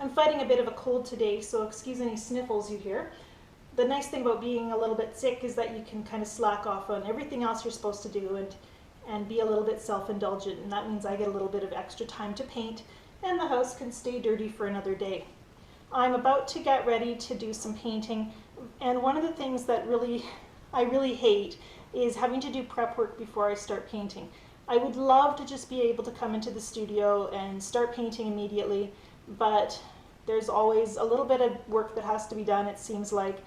I'm fighting a bit of a cold today, so excuse any sniffles you hear. The nice thing about being a little bit sick is that you can kind of slack off on everything else you're supposed to do and be a little bit self-indulgent, and that means I get a little bit of extra time to paint and the house can stay dirty for another day. I'm about to get ready to do some painting, and one of the things that I really hate is having to do prep work before I start painting. I would love to just be able to come into the studio and start painting immediately, but there's always a little bit of work that has to be done, it seems like.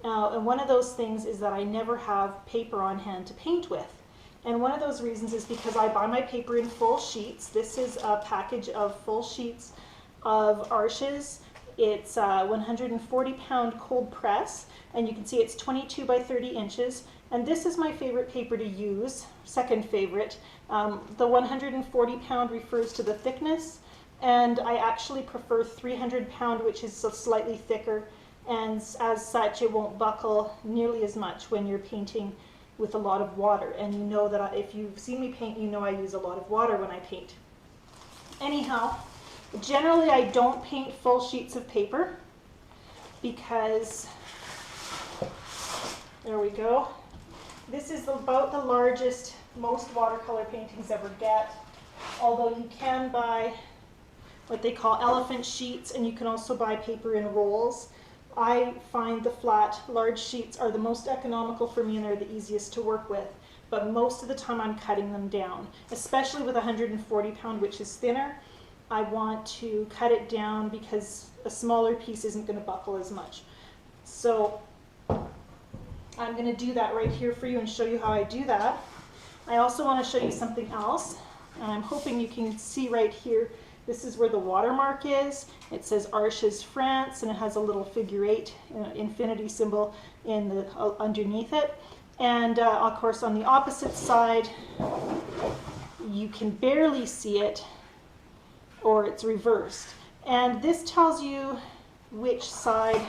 And one of those things is that I never have paper on hand to paint with. And one of those reasons is because I buy my paper in full sheets. This is a package of full sheets of Arches. It's a 140-pound cold press, and you can see it's 22 by 30 inches. And this is my favorite paper to use, second favorite. The 140-pound refers to the thickness, and I actually prefer 300-pound, which is slightly thicker, and as such it won't buckle nearly as much when you're painting with a lot of water. And you know that if you've seen me paint, you know I use a lot of water when I paint. Anyhow, generally I don't paint full sheets of paper because, there we go. This is about the largest most watercolor paintings ever get, although you can buy what they call elephant sheets, and you can also buy paper in rolls. I find the flat, large sheets are the most economical for me, and they're the easiest to work with, but most of the time I'm cutting them down, especially with 140-pound, which is thinner. I want to cut it down because a smaller piece isn't going to buckle as much. So I'm going to do that right here for you and show you how I do that. I also want to show you something else, and I'm hoping you can see right here. This is where the watermark is. It says Arches France, and it has a little figure 8 infinity symbol in the underneath it. And of course on the opposite side you can barely see it, or it's reversed. And this tells you which side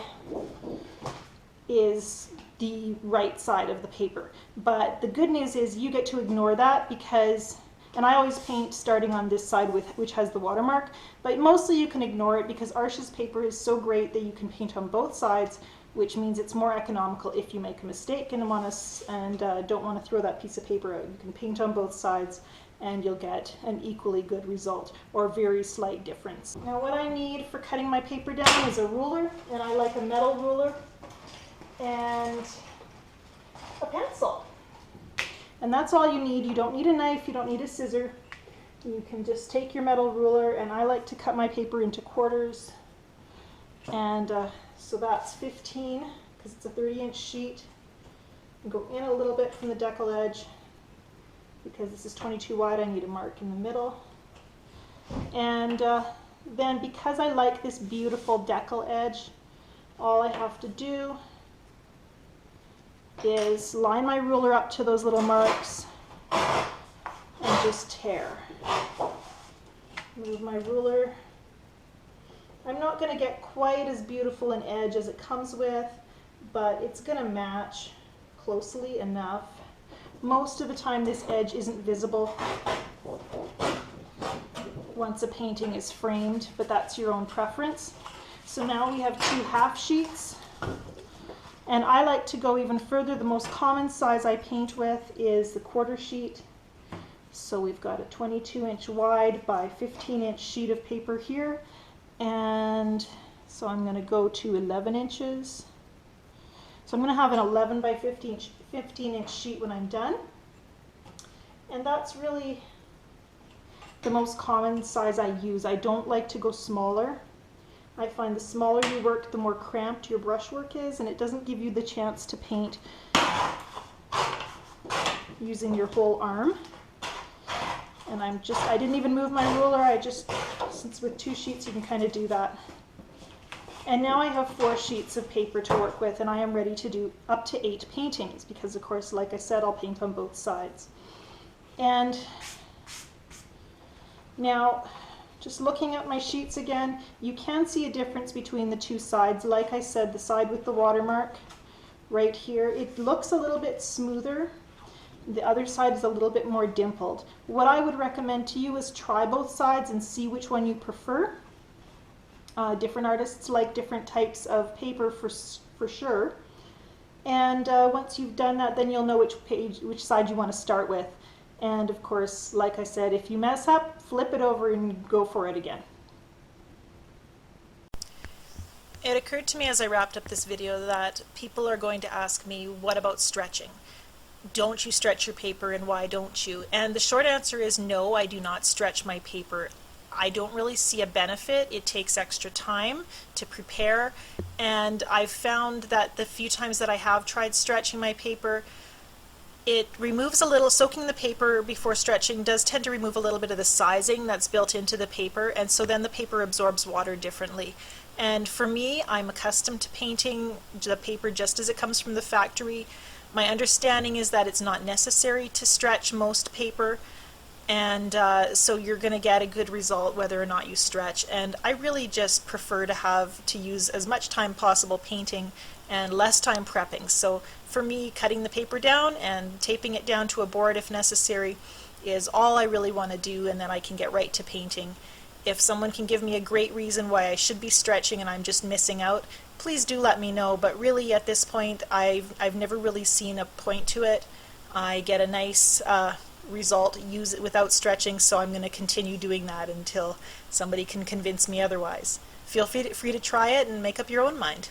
is the right side of the paper. But the good news is you get to ignore that because, and I always paint starting on this side which has the watermark, but mostly you can ignore it because Arches paper is so great that you can paint on both sides, which means it's more economical if you make a mistake and don't want to throw that piece of paper out. You can paint on both sides and you'll get an equally good result, or a very slight difference. Now what I need for cutting my paper down is a ruler, and I like a metal ruler, and a pencil. And that's all you need. You don't need a knife, you don't need a scissor. You can just take your metal ruler, and I like to cut my paper into quarters. And so that's 15, because it's a 30-inch sheet. And go in a little bit from the decal edge. Because this is 22 wide, I need a mark in the middle. And then because I like this beautiful decal edge, all I have to do is line my ruler up to those little marks and just tear. Move my ruler. I'm not going to get quite as beautiful an edge as it comes with, but it's going to match closely enough. Most of the time this edge isn't visible once a painting is framed, but that's your own preference. So now we have 2 half sheets. And I like to go even further. The most common size I paint with is the quarter sheet. So we've got a 22-inch wide by 15-inch sheet of paper here. And so I'm going to go to 11 inches. So I'm going to have an 11 by 15-inch sheet when I'm done. And that's really the most common size I use. I don't like to go smaller. I find the smaller you work, the more cramped your brushwork is, and it doesn't give you the chance to paint using your whole arm. And I didn't even move my ruler, since with 2 sheets you can kind of do that. And now I have 4 sheets of paper to work with, and I am ready to do up to 8 paintings because, of course, like I said, I'll paint on both sides. And now, just looking at my sheets again, you can see a difference between the 2 sides. Like I said, the side with the watermark right here, it looks a little bit smoother. The other side is a little bit more dimpled. What I would recommend to you is try both sides and see which one you prefer. Different artists like different types of paper for sure. And once you've done that, then you'll know which side you want to start with. And of course, like I said, if you mess up, flip it over and go for it again. It occurred to me as I wrapped up this video that people are going to ask me, what about stretching? Don't you stretch your paper, and why don't you? And the short answer is no, I do not stretch my paper. I don't really see a benefit. It takes extra time to prepare, and I've found that the few times that I have tried stretching my paper, it removes a little. Soaking the paper before stretching does tend to remove a little bit of the sizing that's built into the paper, and so then the paper absorbs water differently. And for me, I'm accustomed to painting the paper just as it comes from the factory. My understanding is that it's not necessary to stretch most paper, and so you're going to get a good result whether or not you stretch. And I really just prefer to use as much time possible painting and less time prepping. So for me, cutting the paper down and taping it down to a board if necessary is all I really want to do, and then I can get right to painting. If someone can give me a great reason why I should be stretching and I'm just missing out, please do let me know. But really at this point, I've never really seen a point to it. I get a nice result, use it without stretching, so I'm going to continue doing that until somebody can convince me otherwise. Feel free to try it and make up your own mind.